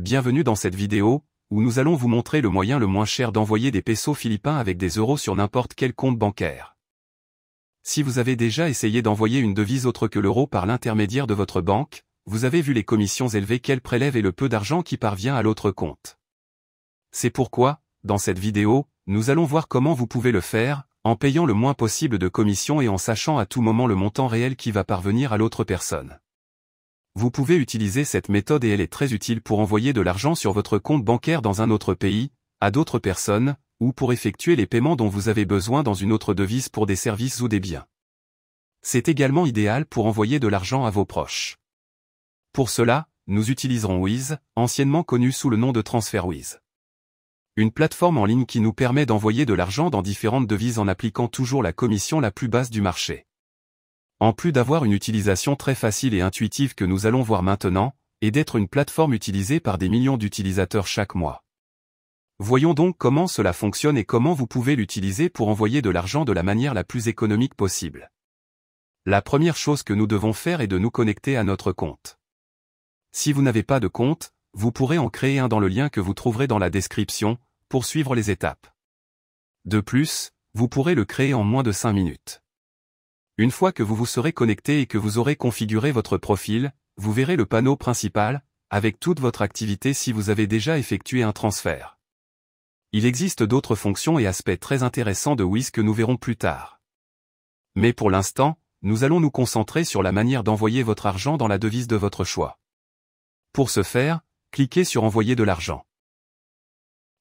bienvenue dans cette vidéo, où nous allons vous montrer le moyen le moins cher d'envoyer des pesos philippins avec des euros sur n'importe quel compte bancaire. Si vous avez déjà essayé d'envoyer une devise autre que l'euro par l'intermédiaire de votre banque, vous avez vu les commissions élevées qu'elle prélève et le peu d'argent qui parvient à l'autre compte. C'est pourquoi, dans cette vidéo, nous allons voir comment vous pouvez le faire, en payant le moins possible de commissions et en sachant à tout moment le montant réel qui va parvenir à l'autre personne. Vous pouvez utiliser cette méthode et elle est très utile pour envoyer de l'argent sur votre compte bancaire dans un autre pays, à d'autres personnes, ou pour effectuer les paiements dont vous avez besoin dans une autre devise pour des services ou des biens. C'est également idéal pour envoyer de l'argent à vos proches. Pour cela, nous utiliserons Wise, anciennement connu sous le nom de TransferWise. Une plateforme en ligne qui nous permet d'envoyer de l'argent dans différentes devises en appliquant toujours la commission la plus basse du marché. En plus d'avoir une utilisation très facile et intuitive que nous allons voir maintenant, et d'être une plateforme utilisée par des millions d'utilisateurs chaque mois. Voyons donc comment cela fonctionne et comment vous pouvez l'utiliser pour envoyer de l'argent de la manière la plus économique possible. La première chose que nous devons faire est de nous connecter à notre compte. Si vous n'avez pas de compte, vous pourrez en créer un dans le lien que vous trouverez dans la description, pour suivre les étapes. De plus, vous pourrez le créer en moins de 5 minutes. Une fois que vous vous serez connecté et que vous aurez configuré votre profil, vous verrez le panneau principal, avec toute votre activité si vous avez déjà effectué un transfert. Il existe d'autres fonctions et aspects très intéressants de Wise que nous verrons plus tard. Mais pour l'instant, nous allons nous concentrer sur la manière d'envoyer votre argent dans la devise de votre choix. Pour ce faire, cliquez sur Envoyer de l'argent.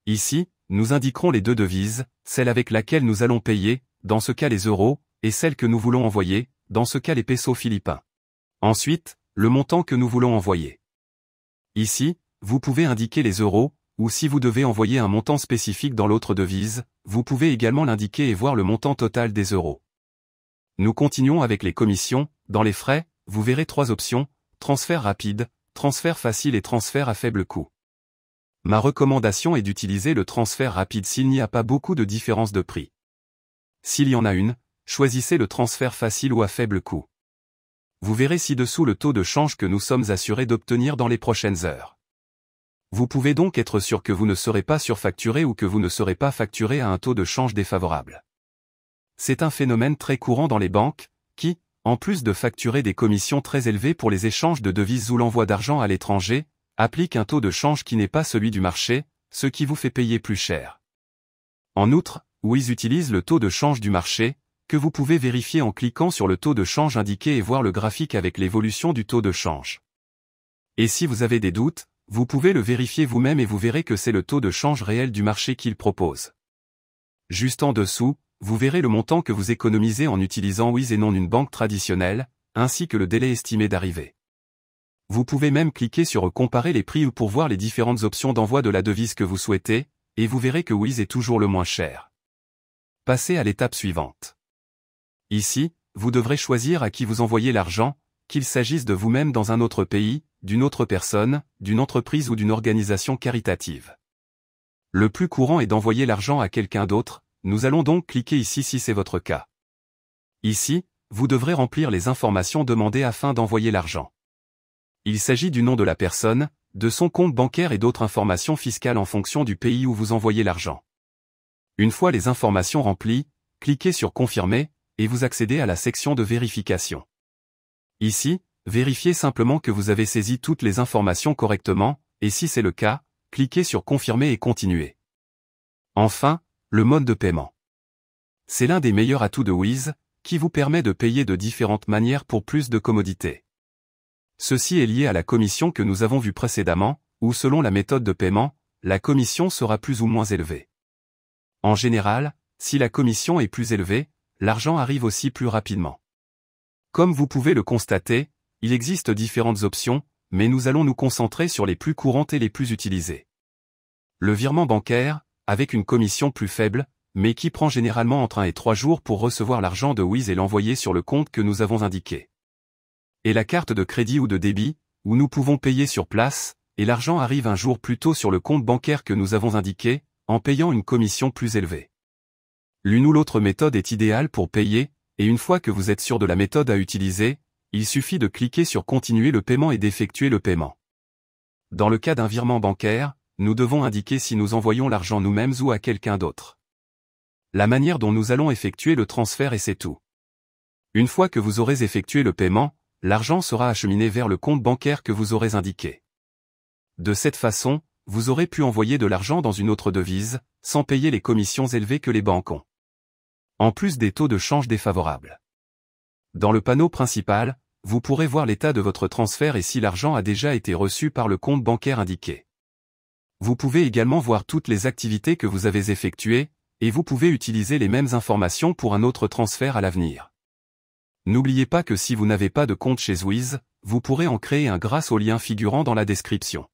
Ici, nous indiquerons les deux devises, celle avec laquelle nous allons payer, dans ce cas les euros, et celle que nous voulons envoyer, dans ce cas les pesos philippins. Ensuite, le montant que nous voulons envoyer. Ici, vous pouvez indiquer les euros, ou si vous devez envoyer un montant spécifique dans l'autre devise, vous pouvez également l'indiquer et voir le montant total des euros. Nous continuons avec les commissions. Dans les frais, vous verrez 3 options, transfert rapide, transfert facile et transfert à faible coût. Ma recommandation est d'utiliser le transfert rapide s'il n'y a pas beaucoup de différence de prix. S'il y en a une, choisissez le transfert facile ou à faible coût. Vous verrez ci-dessous le taux de change que nous sommes assurés d'obtenir dans les prochaines heures. Vous pouvez donc être sûr que vous ne serez pas surfacturé ou que vous ne serez pas facturé à un taux de change défavorable. C'est un phénomène très courant dans les banques, qui, en plus de facturer des commissions très élevées pour les échanges de devises ou l'envoi d'argent à l'étranger, applique un taux de change qui n'est pas celui du marché, ce qui vous fait payer plus cher. En outre, Wise utilise le taux de change du marché, que vous pouvez vérifier en cliquant sur le taux de change indiqué et voir le graphique avec l'évolution du taux de change. Et si vous avez des doutes, vous pouvez le vérifier vous-même et vous verrez que c'est le taux de change réel du marché qu'il propose. Juste en dessous, vous verrez le montant que vous économisez en utilisant Wise et non une banque traditionnelle, ainsi que le délai estimé d'arrivée. Vous pouvez même cliquer sur Comparer les prix ou pour voir les différentes options d'envoi de la devise que vous souhaitez, et vous verrez que Wise est toujours le moins cher. Passez à l'étape suivante. Ici, vous devrez choisir à qui vous envoyez l'argent, qu'il s'agisse de vous-même dans un autre pays, d'une autre personne, d'une entreprise ou d'une organisation caritative. Le plus courant est d'envoyer l'argent à quelqu'un d'autre, nous allons donc cliquer ici si c'est votre cas. Ici, vous devrez remplir les informations demandées afin d'envoyer l'argent. Il s'agit du nom de la personne, de son compte bancaire et d'autres informations fiscales en fonction du pays où vous envoyez l'argent. Une fois les informations remplies, cliquez sur Confirmer, et vous accédez à la section de vérification. Ici, vérifiez simplement que vous avez saisi toutes les informations correctement, et si c'est le cas, cliquez sur Confirmer et Continuer. Enfin, le mode de paiement. C'est l'un des meilleurs atouts de Wise, qui vous permet de payer de différentes manières pour plus de commodité. Ceci est lié à la commission que nous avons vue précédemment, où selon la méthode de paiement, la commission sera plus ou moins élevée. En général, si la commission est plus élevée, l'argent arrive aussi plus rapidement. Comme vous pouvez le constater, il existe différentes options, mais nous allons nous concentrer sur les plus courantes et les plus utilisées. Le virement bancaire, avec une commission plus faible, mais qui prend généralement entre 1 et 3 jours pour recevoir l'argent de Wise et l'envoyer sur le compte que nous avons indiqué. Et la carte de crédit ou de débit, où nous pouvons payer sur place, et l'argent arrive un jour plus tôt sur le compte bancaire que nous avons indiqué, en payant une commission plus élevée. L'une ou l'autre méthode est idéale pour payer, et une fois que vous êtes sûr de la méthode à utiliser, il suffit de cliquer sur Continuer le paiement et d'effectuer le paiement. Dans le cas d'un virement bancaire, nous devons indiquer si nous envoyons l'argent nous-mêmes ou à quelqu'un d'autre. La manière dont nous allons effectuer le transfert et c'est tout. Une fois que vous aurez effectué le paiement, l'argent sera acheminé vers le compte bancaire que vous aurez indiqué. De cette façon, vous aurez pu envoyer de l'argent dans une autre devise, sans payer les commissions élevées que les banques ont. En plus des taux de change défavorables. Dans le panneau principal, vous pourrez voir l'état de votre transfert et si l'argent a déjà été reçu par le compte bancaire indiqué. Vous pouvez également voir toutes les activités que vous avez effectuées, et vous pouvez utiliser les mêmes informations pour un autre transfert à l'avenir. N'oubliez pas que si vous n'avez pas de compte chez Wiz, vous pourrez en créer un grâce au lien figurant dans la description.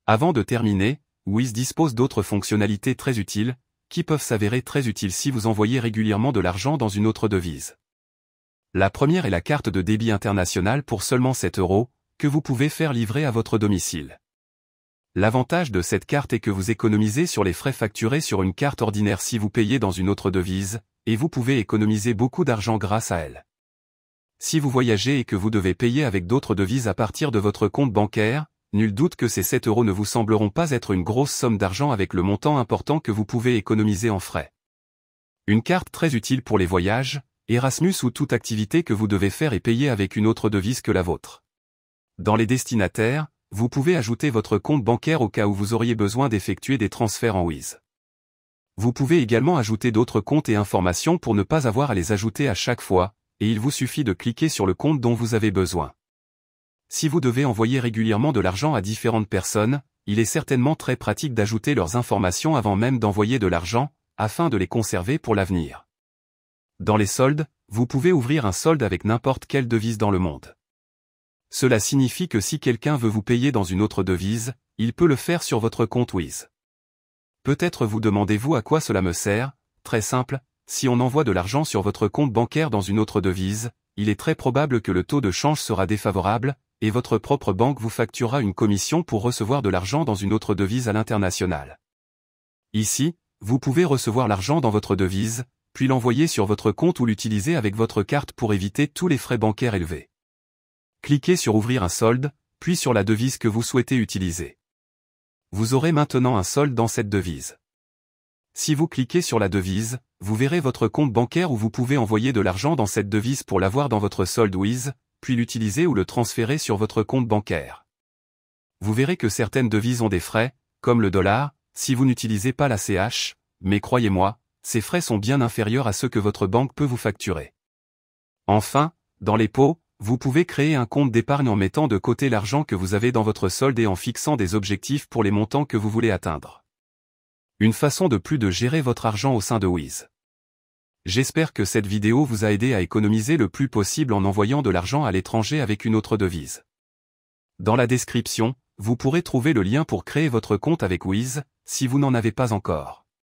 Avant de terminer, Wiz dispose d'autres fonctionnalités très utiles, qui peuvent s'avérer très utiles si vous envoyez régulièrement de l'argent dans une autre devise. La première est la carte de débit international pour seulement 7 €, que vous pouvez faire livrer à votre domicile. L'avantage de cette carte est que vous économisez sur les frais facturés sur une carte ordinaire si vous payez dans une autre devise, et vous pouvez économiser beaucoup d'argent grâce à elle. Si vous voyagez et que vous devez payer avec d'autres devises à partir de votre compte bancaire, nul doute que ces 7 € ne vous sembleront pas être une grosse somme d'argent avec le montant important que vous pouvez économiser en frais. Une carte très utile pour les voyages, Erasmus ou toute activité que vous devez faire et payer avec une autre devise que la vôtre. Dans les destinataires, vous pouvez ajouter votre compte bancaire au cas où vous auriez besoin d'effectuer des transferts en Wiz. Vous pouvez également ajouter d'autres comptes et informations pour ne pas avoir à les ajouter à chaque fois, et il vous suffit de cliquer sur le compte dont vous avez besoin. Si vous devez envoyer régulièrement de l'argent à différentes personnes, il est certainement très pratique d'ajouter leurs informations avant même d'envoyer de l'argent, afin de les conserver pour l'avenir. Dans les soldes, vous pouvez ouvrir un solde avec n'importe quelle devise dans le monde. Cela signifie que si quelqu'un veut vous payer dans une autre devise, il peut le faire sur votre compte Wiz. Peut-être vous demandez-vous à quoi cela me sert? Très simple, si on envoie de l'argent sur votre compte bancaire dans une autre devise, il est très probable que le taux de change sera défavorable, et votre propre banque vous facturera une commission pour recevoir de l'argent dans une autre devise à l'international. Ici, vous pouvez recevoir l'argent dans votre devise, puis l'envoyer sur votre compte ou l'utiliser avec votre carte pour éviter tous les frais bancaires élevés. Cliquez sur Ouvrir un solde, puis sur la devise que vous souhaitez utiliser. Vous aurez maintenant un solde dans cette devise. Si vous cliquez sur la devise, vous verrez votre compte bancaire où vous pouvez envoyer de l'argent dans cette devise pour l'avoir dans votre solde Wiz, puis l'utiliser ou le transférer sur votre compte bancaire. Vous verrez que certaines devises ont des frais, comme le dollar, si vous n'utilisez pas la CH, mais croyez-moi, ces frais sont bien inférieurs à ceux que votre banque peut vous facturer. Enfin, dans les pots, vous pouvez créer un compte d'épargne en mettant de côté l'argent que vous avez dans votre solde et en fixant des objectifs pour les montants que vous voulez atteindre. Une façon de plus de gérer votre argent au sein de Wiz. J'espère que cette vidéo vous a aidé à économiser le plus possible en envoyant de l'argent à l'étranger avec une autre devise. Dans la description, vous pourrez trouver le lien pour créer votre compte avec Wiz, si vous n'en avez pas encore.